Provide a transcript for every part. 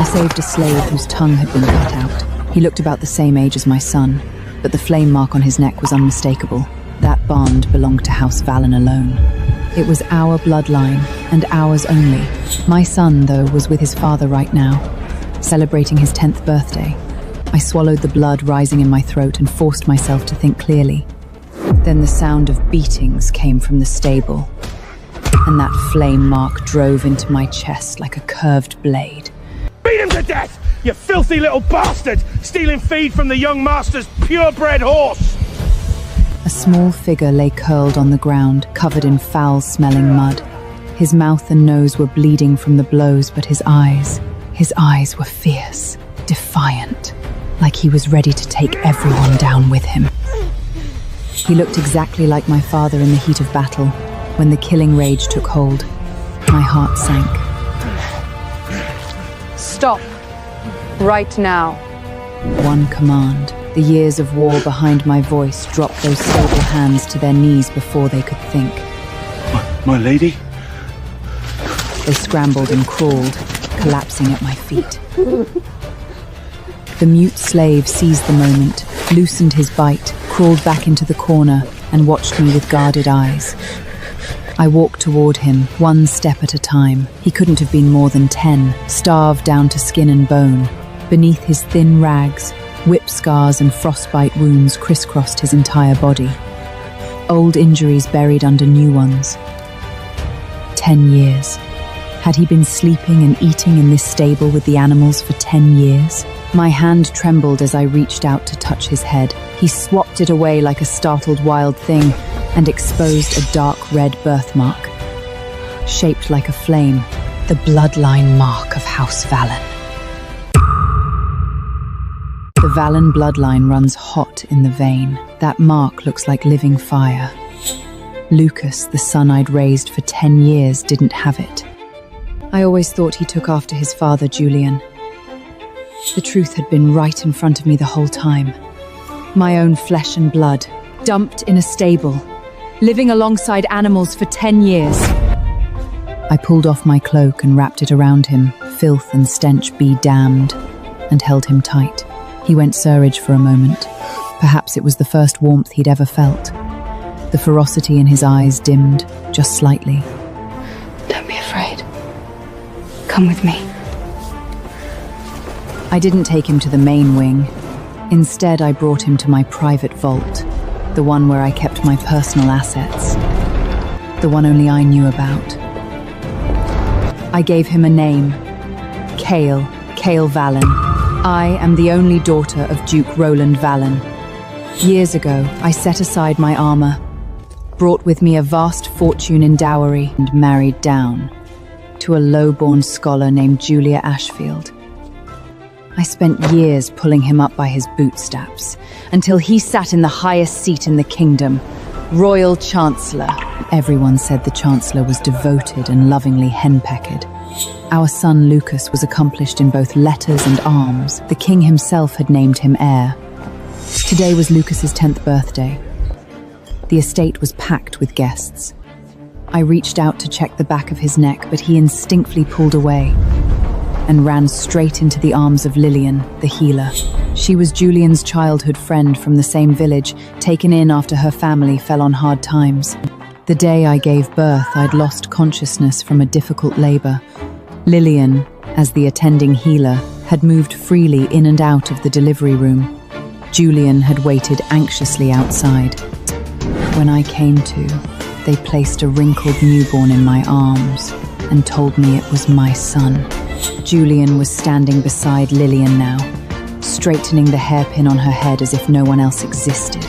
saved a slave whose tongue had been cut out. He looked about the same age as my son, but the flame mark on his neck was unmistakable. That bond belonged to House Valen alone. It was our bloodline, and ours only. My son, though, was with his father right now, celebrating his 10th birthday. I swallowed the blood rising in my throat and forced myself to think clearly. Then the sound of beatings came from the stable, and that flame mark drove into my chest like a curved blade. Beat him to death, you filthy little bastard! Stealing feed from the young master's purebred horse! A small figure lay curled on the ground, covered in foul-smelling mud. His mouth and nose were bleeding from the blows, but his eyes were fierce, defiant, like he was ready to take everyone down with him. He looked exactly like my father in the heat of battle. When the killing rage took hold, my heart sank. Stop. Right now. One command. The years of war behind my voice dropped those stable hands to their knees before they could think. My lady? They scrambled and crawled, collapsing at my feet. The mute slave seized the moment, loosened his bite, crawled back into the corner, and watched me with guarded eyes. I walked toward him, one step at a time. He couldn't have been more than 10, starved down to skin and bone. Beneath his thin rags, whip scars and frostbite wounds crisscrossed his entire body. Old injuries buried under new ones. 10 years. Had he been sleeping and eating in this stable with the animals for 10 years? My hand trembled as I reached out to touch his head. He swapped it away like a startled wild thing and exposed a dark red birthmark. Shaped like a flame, the bloodline mark of House Valen. The Valen bloodline runs hot in the vein. That mark looks like living fire. Lucas, the son I'd raised for 10 years, didn't have it. I always thought he took after his father, Julian. The truth had been right in front of me the whole time. My own flesh and blood, dumped in a stable, living alongside animals for 10 years. I pulled off my cloak and wrapped it around him, filth and stench be damned, and held him tight. He went surge for a moment. Perhaps it was the first warmth he'd ever felt. The ferocity in his eyes dimmed, just slightly. Don't be afraid. Come with me. I didn't take him to the main wing. Instead, I brought him to my private vault, the one where I kept my personal assets, the one only I knew about. I gave him a name, Kale Valen. I am the only daughter of Duke Roland Valen. Years ago, I set aside my armor, brought with me a vast fortune in dowry, and married down to a low-born scholar named Julia Ashfield. I spent years pulling him up by his bootstraps, until he sat in the highest seat in the kingdom, Royal Chancellor. Everyone said the Chancellor was devoted and lovingly henpecked. Our son Lucas was accomplished in both letters and arms. The king himself had named him Heir. Today was Lucas's 10th birthday. The estate was packed with guests. I reached out to check the back of his neck, but he instinctively pulled away and ran straight into the arms of Lillian, the healer. She was Julian's childhood friend from the same village, taken in after her family fell on hard times. The day I gave birth, I'd lost consciousness from a difficult labor. Lillian, as the attending healer, had moved freely in and out of the delivery room. Julian had waited anxiously outside. When I came to, they placed a wrinkled newborn in my arms and told me it was my son. Julian was standing beside Lillian now, straightening the hairpin on her head as if no one else existed.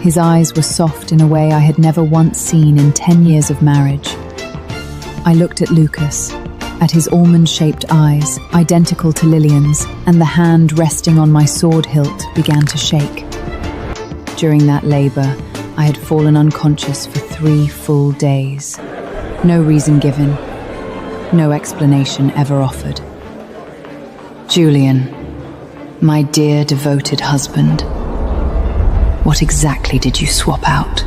His eyes were soft in a way I had never once seen in 10 years of marriage. I looked at Lucas, at his almond-shaped eyes, identical to Lillian's, and the hand resting on my sword hilt began to shake. During that labor, I had fallen unconscious for 3 full days. No reason given. No explanation ever offered. Julian, my dear devoted husband, what exactly did you swap out?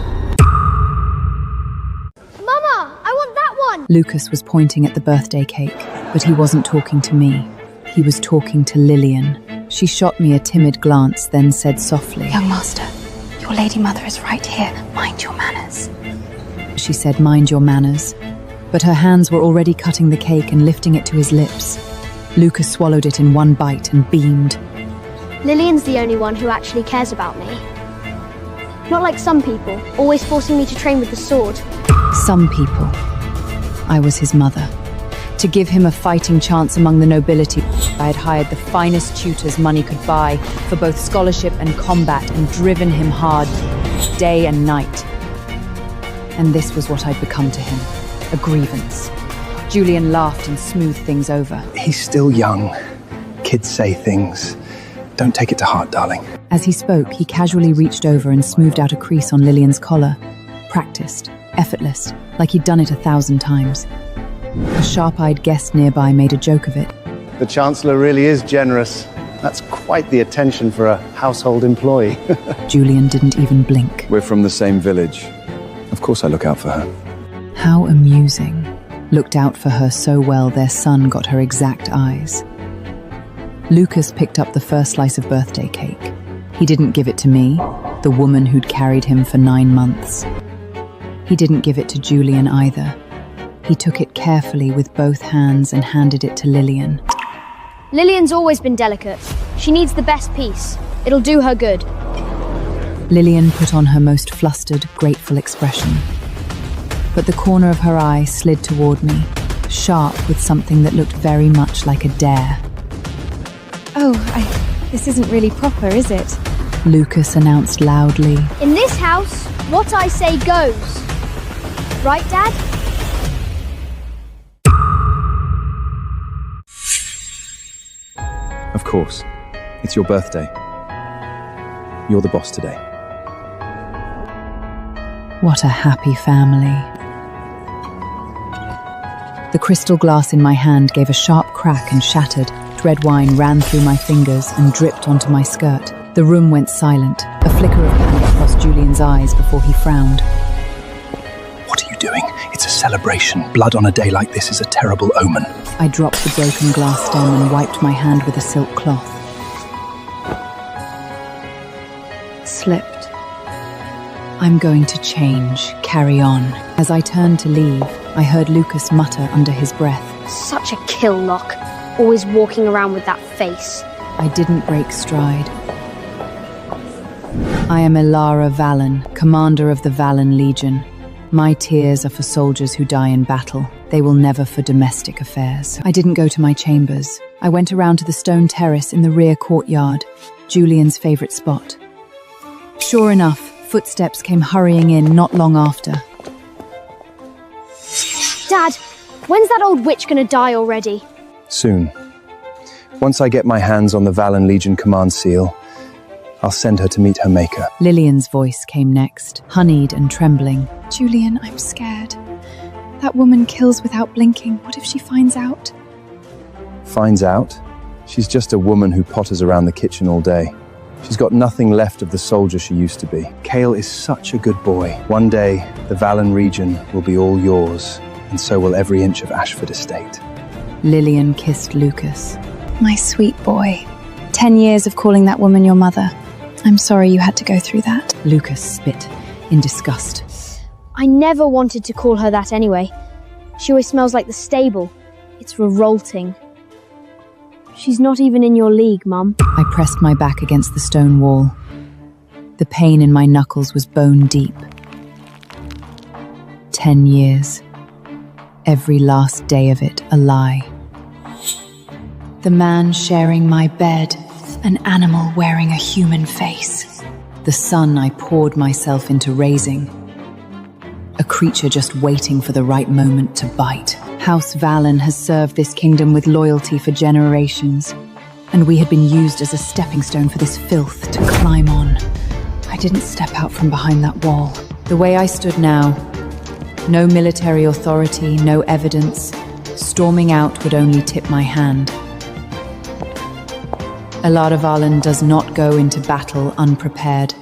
Mama, I want that one! Lucas was pointing at the birthday cake, but he wasn't talking to me. He was talking to Lillian. She shot me a timid glance, then said softly, Young master, your lady mother is right here. Mind your manners. She said, mind your manners. But her hands were already cutting the cake and lifting it to his lips. Lucas swallowed it in one bite and beamed. Lillian's the only one who actually cares about me. Not like some people, always forcing me to train with the sword. Some people. I was his mother. To give him a fighting chance among the nobility, I had hired the finest tutors money could buy for both scholarship and combat and driven him hard, day and night. And this was what I'd become to him, a grievance. Julian laughed and smoothed things over. He's still young. Kids say things. Don't take it to heart, darling. As he spoke, he casually reached over and smoothed out a crease on Lillian's collar. Practiced, effortless, like he'd done it 1,000 times. A sharp-eyed guest nearby made a joke of it. The Chancellor really is generous. That's quite the attention for a household employee. Julian didn't even blink. We're from the same village. Of course I look out for her. How amusing. Looked out for her so well their son got her exact eyes. Lucas picked up the first slice of birthday cake. He didn't give it to me, the woman who'd carried him for 9 months. He didn't give it to Julian either. He took it carefully with both hands and handed it to Lillian. Lillian's always been delicate. She needs the best piece. It'll do her good. Lillian put on her most flustered, grateful expression. But the corner of her eye slid toward me, sharp with something that looked very much like a dare. This isn't really proper, is it? Lucas announced loudly. In this house, what I say goes. Right, Dad? Of course. It's your birthday. You're the boss today. What a happy family. The crystal glass in my hand gave a sharp crack and shattered. Red wine ran through my fingers and dripped onto my skirt. The room went silent. A flicker of panic crossed Julian's eyes before he frowned. What are you doing? It's a celebration. Blood on a day like this is a terrible omen. I dropped the broken glass stem and wiped my hand with a silk cloth. Slipped. I'm going to change, carry on. As I turned to leave, I heard Lucas mutter under his breath. Such a kill lock. Always walking around with that face. I didn't break stride. I am Ellara Valen, commander of the Valen Legion. My tears are for soldiers who die in battle. They will never for domestic affairs. I didn't go to my chambers. I went around to the stone terrace in the rear courtyard, Julian's favorite spot. Sure enough, footsteps came hurrying in not long after. Dad, when's that old witch gonna die already? Soon. Once I get my hands on the Valen Legion command seal, I'll send her to meet her maker. Lillian's voice came next, honeyed and trembling. Julian, I'm scared. That woman kills without blinking. What if she finds out? Finds out? She's just a woman who potters around the kitchen all day. She's got nothing left of the soldier she used to be. Kale is such a good boy. One day, the Valen region will be all yours, and so will every inch of Ashford estate. Lillian kissed Lucas. My sweet boy. 10 years of calling that woman your mother. I'm sorry you had to go through that. Lucas spit in disgust. I never wanted to call her that anyway. She always smells like the stable. It's revolting. She's not even in your league, Mum. I pressed my back against the stone wall. The pain in my knuckles was bone deep. 10 years. Every last day of it a lie. The man sharing my bed, an animal wearing a human face. The son I poured myself into raising. A creature just waiting for the right moment to bite. House Valen has served this kingdom with loyalty for generations, and we had been used as a stepping stone for this filth to climb on. I didn't step out from behind that wall. The way I stood now, no military authority, no evidence. Storming out would only tip my hand. Ellara Valen does not go into battle unprepared.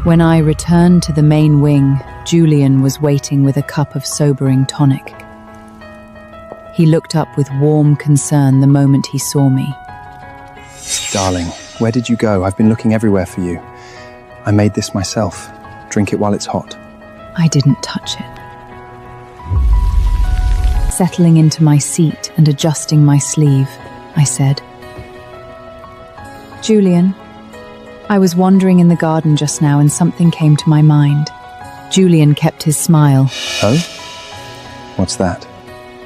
When I returned to the main wing, Julian was waiting with a cup of sobering tonic. He looked up with warm concern the moment he saw me. Darling, where did you go? I've been looking everywhere for you. I made this myself. Drink it while it's hot. I didn't touch it. Settling into my seat and adjusting my sleeve, I said, Julian, I was wandering in the garden just now and something came to my mind. Julian kept his smile. Oh? What's that?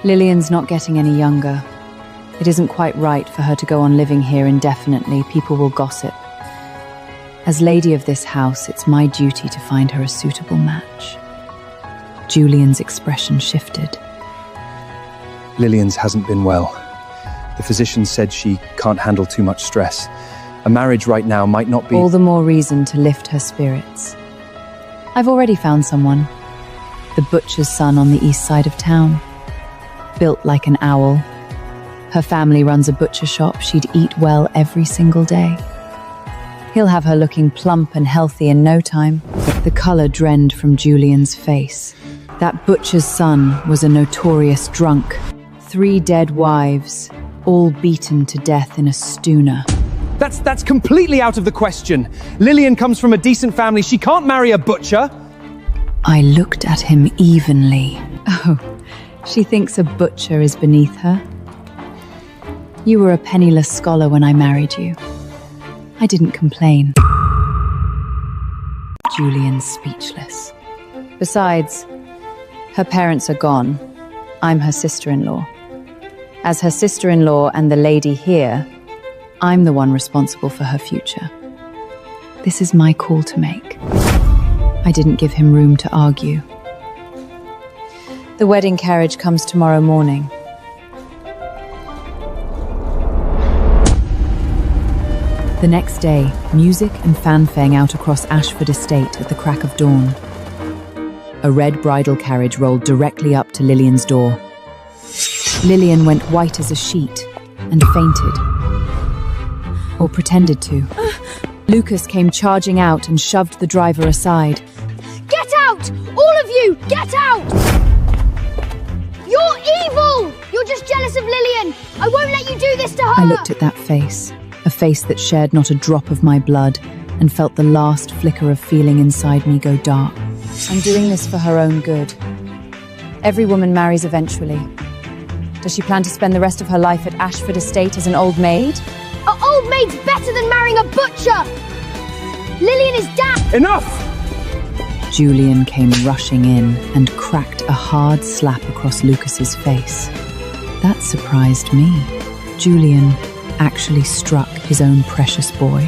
Lillian's not getting any younger. It isn't quite right for her to go on living here indefinitely. People will gossip. As lady of this house, it's my duty to find her a suitable match. Julian's expression shifted. Lillian's hasn't been well. The physician said she can't handle too much stress. A marriage right now might not be... All the more reason to lift her spirits. I've already found someone. The butcher's son on the east side of town. Built like an owl. Her family runs a butcher shop. She'd eat well every single day. He'll have her looking plump and healthy in no time. The colour drained from Julian's face. That butcher's son was a notorious drunk. 3 dead wives, all beaten to death in a stuna. That's completely out of the question. Lillian comes from a decent family. She can't marry a butcher. I looked at him evenly. Oh, she thinks a butcher is beneath her. You were a penniless scholar when I married you. I didn't complain. Julian's speechless. Besides, her parents are gone. I'm her sister-in-law. As her sister-in-law and the lady here, I'm the one responsible for her future. This is my call to make. I didn't give him room to argue. The wedding carriage comes tomorrow morning. The next day, music and fanfare out across Ashford Estate at the crack of dawn. A red bridal carriage rolled directly up to Lillian's door. Lillian went white as a sheet and fainted. Or pretended to. Lucas came charging out and shoved the driver aside. Get out! All of you, get out! You're evil! You're just jealous of Lillian! I won't let you do this to her! I looked at that face, a face that shared not a drop of my blood, and felt the last flicker of feeling inside me go dark. I'm doing this for her own good. Every woman marries eventually. Does she plan to spend the rest of her life at Ashford Estate as an old maid? An old maid's better than marrying a butcher! Lillian is damned! Enough! Julian came rushing in and cracked a hard slap across Lucas's face. That surprised me. Julian actually struck his own precious boy.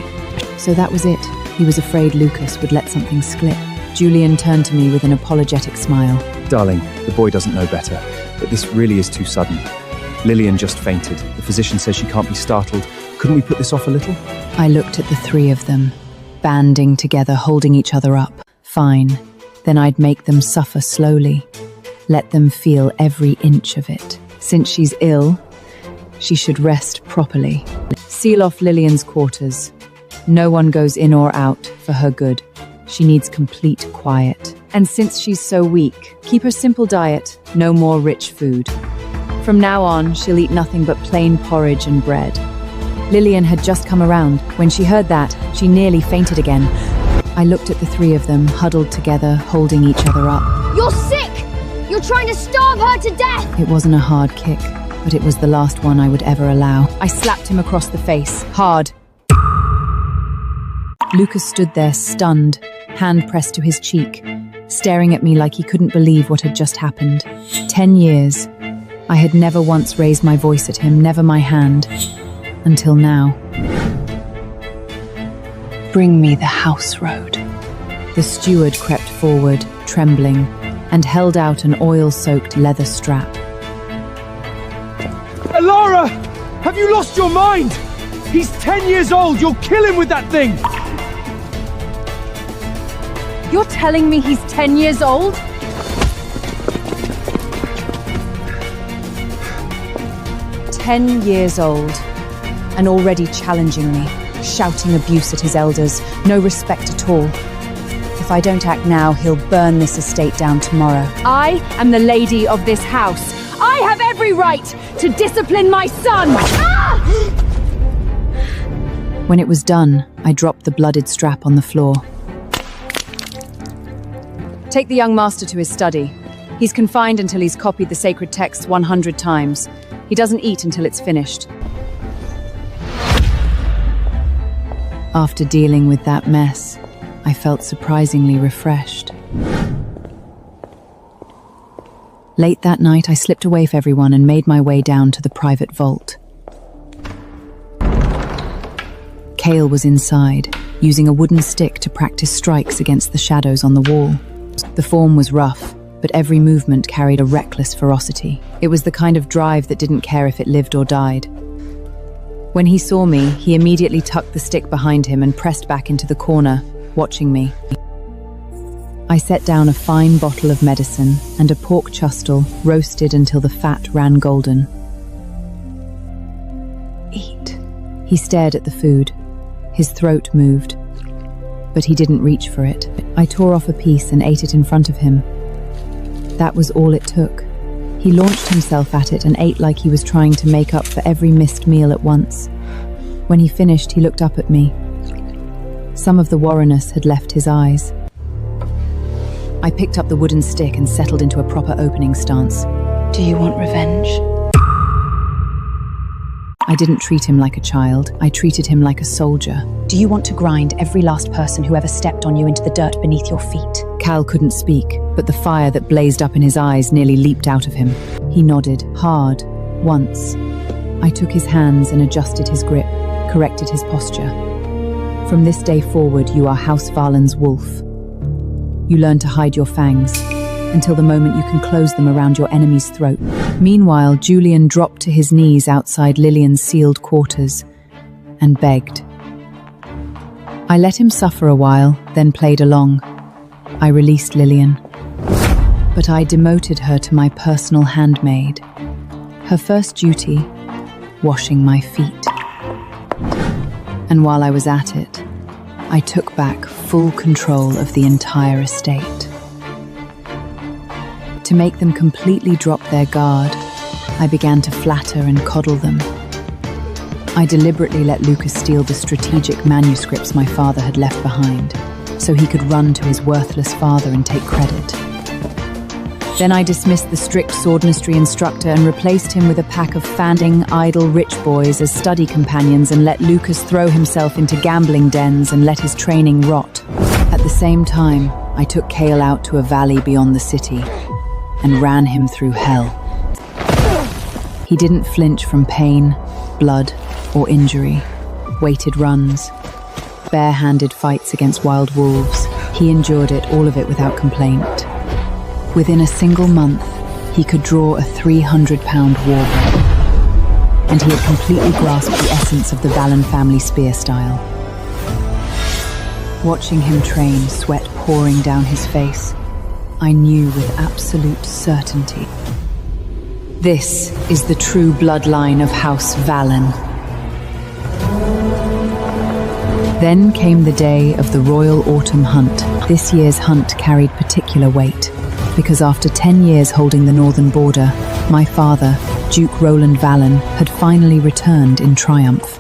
So that was it. He was afraid Lucas would let something slip. Julian turned to me with an apologetic smile. Darling, the boy doesn't know better, but this really is too sudden. Lillian just fainted. The physician says she can't be startled. Couldn't we put this off a little? I looked at the 3 of them, banding together, holding each other up. Fine. Then I'd make them suffer slowly. Let them feel every inch of it. Since she's ill, she should rest properly. Seal off Lillian's quarters. No one goes in or out for her good. She needs complete quiet. And since she's so weak, keep her simple diet, no more rich food. From now on, she'll eat nothing but plain porridge and bread. Lillian had just come around. When she heard that, she nearly fainted again. I looked at the 3 of them, huddled together, holding each other up. You're sick! You're trying to starve her to death! It wasn't a hard kick, but it was the last one I would ever allow. I slapped him across the face, hard. Lucas stood there, stunned, hand pressed to his cheek, staring at me like he couldn't believe what had just happened. 10 years. I had never once raised my voice at him, never my hand. Until now. Bring me the house road. The steward crept forward, trembling, and held out an oil-soaked leather strap. Ellara! Have you lost your mind? He's 10 years old. You'll kill him with that thing. You're telling me he's 10 years old? "10 years old, and already challenging me, shouting abuse at his elders, no respect at all. If I don't act now, he'll burn this estate down tomorrow. I am the lady of this house. I have every right to discipline my son! When it was done, I dropped the blooded strap on the floor. Take the young master to his study. He's confined until he's copied the sacred texts 100 times. He doesn't eat until it's finished. After dealing with that mess, I felt surprisingly refreshed. Late that night, I slipped away from everyone and made my way down to the private vault. Kale was inside, using a wooden stick to practice strikes against the shadows on the wall. The form was rough, but every movement carried a reckless ferocity. It was the kind of drive that didn't care if it lived or died. When he saw me, he immediately tucked the stick behind him and pressed back into the corner, watching me. I set down a fine bottle of medicine and a pork chustle roasted until the fat ran golden. Eat. He stared at the food. His throat moved, but he didn't reach for it. I tore off a piece and ate it in front of him. That was all it took. He launched himself at it and ate like he was trying to make up for every missed meal at once. When he finished, he looked up at me. Some of the warriness had left his eyes. I picked up the wooden stick and settled into a proper opening stance. Do you want revenge? I didn't treat him like a child. I treated him like a soldier. Do you want to grind every last person who ever stepped on you into the dirt beneath your feet? Cal couldn't speak, but the fire that blazed up in his eyes nearly leaped out of him. He nodded, hard, once. I took his hands and adjusted his grip, corrected his posture. From this day forward, you are House Valen's wolf. You learn to hide your fangs, until the moment you can close them around your enemy's throat. Meanwhile, Julian dropped to his knees outside Lillian's sealed quarters and begged. I let him suffer a while, then played along. I released Lillian, but I demoted her to my personal handmaid. Her first duty, washing my feet. And while I was at it, I took back full control of the entire estate. To make them completely drop their guard, I began to flatter and coddle them. I deliberately let Lucas steal the strategic manuscripts my father had left behind, so he could run to his worthless father and take credit. Then I dismissed the strict swordmistry instructor and replaced him with a pack of fanning, idle rich boys as study companions and let Lucas throw himself into gambling dens and let his training rot. At the same time, I took Kale out to a valley beyond the city and ran him through hell. He didn't flinch from pain, blood, or injury. Weighted runs, bare-handed fights against wild wolves. He endured it, all of it without complaint. Within a single month, he could draw a 300-pound warbreak, and he had completely grasped the essence of the Valen family spear style. Watching him train, sweat pouring down his face, I knew with absolute certainty. This is the true bloodline of House Valen. Then came the day of the Royal Autumn Hunt. This year's hunt carried particular weight, because after 10 years holding the northern border, my father, Duke Roland Valen, had finally returned in triumph.